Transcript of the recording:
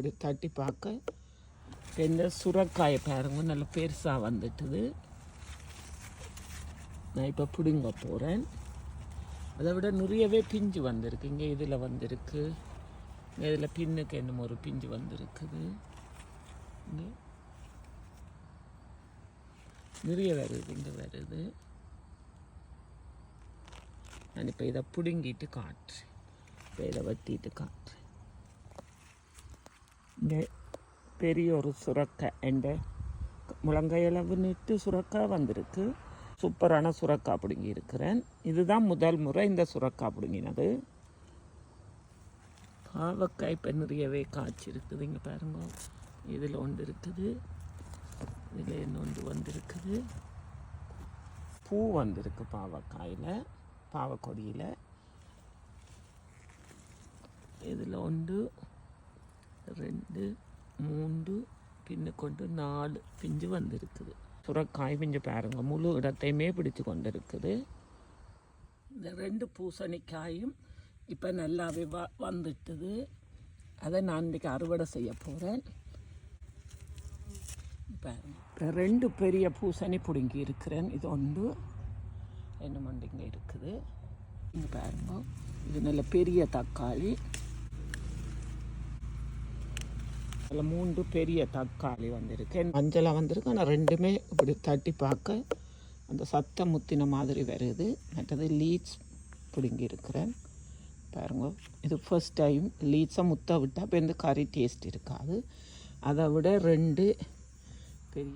இப்படி தட்டி பார்க்க இந்த சுரக்காயை பாருங்க நல்ல பெருசாக வந்துட்டுது. நான் இப்போ பிடுங்க போகிறேன். அதை விட நிறையவே பிஞ்சு வந்திருக்கு. இங்கே இதில் வந்திருக்கு, இதில் பின்னுக்கு என்னமோ ஒரு பிஞ்சு வந்திருக்குது. இங்கே நிறைய வருது, இங்கே வருது. நான் இப்போ இதை பிடுங்கிட்டு காட்டுறேன். இப்போ இதை வெட்டிட்டு காட்டுறேன். இங்கே பெரிய ஒரு சுரக்காய் என்ற முழங்கையளவு நீட்டு சுரக்காய் வந்திருக்கு. சூப்பரான சுரக்காய் பிடுங்கி இருக்கிறேன். இதுதான் முதல் முறை இந்த சுரக்காய் பிடுங்கினது. பாவக்காய் இப்போ நிறையவே காய்ச்சிருக்குது. இங்கே பாருங்க, இதில் ஒன்று இருக்குது, இதில் இன்னொன்று வந்திருக்குது. பூ வந்திருக்கு பாவக்காயில், பாவக்கொடியில். இதில் 1 2 3 பின்னு கொண்டு 4 பிஞ்சு வந்திருக்குது. சுரக்காய் பிஞ்சு பாருங்க முழு இடத்தையுமே பிடிச்சு கொண்டு இருக்குது. இந்த 2 பூசணிக்காயும் இப்போ நல்லாவே வந்துட்டுது. அதை நான் இன்றைக்கி அறுவடை செய்ய போகிறேன். பாருங்க, இப்போ 2 பெரிய பூசணி பிடுங்கி இருக்கிறேன். இது 1 என்ன மண்டிங்க இருக்குது. இங்கே பாருங்க, இது நல்ல பெரிய தக்காளி. அதில் 3 பெரிய தக்காளி வந்திருக்கு. மஞ்சளாக வந்திருக்கு. ஆனால் 2மே இப்படி தட்டி பார்க்க அந்த சத்தம் முத்தின மாதிரி வருது. மற்றது லீட்ஸ் பிடுங்கி இருக்கிறேன். பாருங்க, இது ஃபர்ஸ்ட் டைம் லீட்ஸை முத்த விட்டால் இப்போ இந்த கறி டேஸ்ட் இருக்காது. அதை விட 2 பெரிய